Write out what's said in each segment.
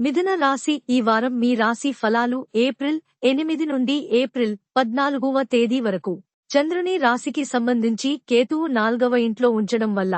మిథున రాశి ఈ వారం మీ రాశి ఫలాలు ఏప్రిల్ 8 నుండి ఏప్రిల్ 14వ తేదీ వరకు. చంద్రుని రాశికి సంబంధించి కేతువు 4వ ఇంట్లో ఉంచడం వల్ల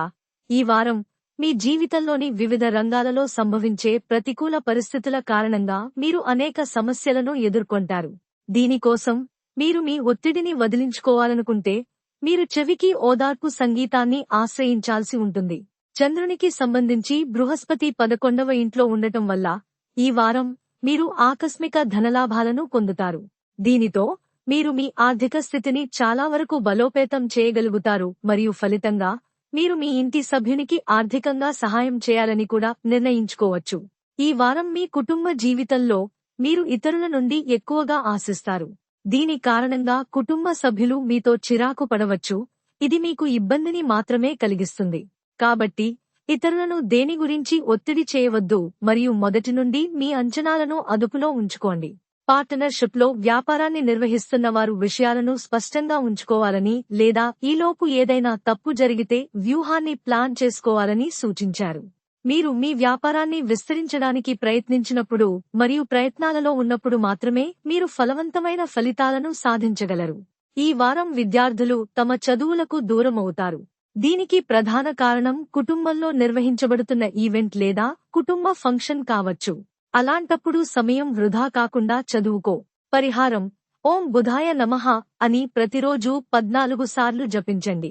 ఈ వారం మీ జీవితంలోని వివిధ రంగాలలో సంభవించే ప్రతికూల పరిస్థితుల కారణంగా మీరు అనేక సమస్యలను ఎదుర్కొంటారు. దీనికోసం మీరు మీ ఒత్తిడిని వదిలించుకోవాలనుకుంటే మీరు చెవికి ఓదార్పు సంగీతాన్ని ఆశ్రయించాల్సి ఉంటుంది. చంద్రునికి సంబంధించి బృహస్పతి 11వ ఇంట్లో ఉండటం వల్ల ఈ వారం మీరు ఆకస్మిక ధనలాభాలను పొందుతారు. దీనితో మీరు మీ ఆర్థిక స్థితిని చాలా వరకు బలోపేతం చేయగలుగుతారు మరియు ఫలితంగా మీరు మీ ఇంటి సభ్యునికి ఆర్థికంగా సహాయం చేయాలని కూడా నిర్ణయించుకోవచ్చు. ఈ వారం మీ కుటుంబ జీవితంలో మీరు ఇతరుల నుండి ఎక్కువగా ఆశిస్తారు. దీని కారణంగా కుటుంబ సభ్యులు మీతో చిరాకు పడవచ్చు. ఇది మీకు ఇబ్బందిని మాత్రమే కలిగిస్తుంది. కాబట్టి ఇతరులను దేని గురించి ఒత్తిడి చేయవద్దు మరియు మొదటి నుండి మీ అంచనాలను అదుపులో ఉంచుకోండి. పార్ట్నర్షిప్లో వ్యాపారాన్ని నిర్వహిస్తున్న వారు విషయాలను స్పష్టంగా ఉంచుకోవాలని లేదా ఈలోపు ఏదైనా తప్పు జరిగితే వ్యూహాన్ని ప్లాన్ చేసుకోవాలని సూచించారు. మీరు మీ వ్యాపారాన్ని విస్తరించడానికి ప్రయత్నించినప్పుడు మరియు ప్రయత్నాలలో ఉన్నప్పుడు మాత్రమే మీరు ఫలవంతమైన ఫలితాలను సాధించగలరు. ఈ వారం విద్యార్థులు తమ చదువులకు దూరమవుతారు. దీనికి ప్రధాన కారణం కుటుంబంలో నిర్వహించబడుతున్న ఈవెంట్ లేదా కుటుంబ ఫంక్షన్ కావచ్చు. అలాంటప్పుడు సమయం వృధా కాకుండా చదువుకో. పరిహారం: ఓం బుధాయ నమః అని ప్రతిరోజూ 14 సార్లు జపించండి.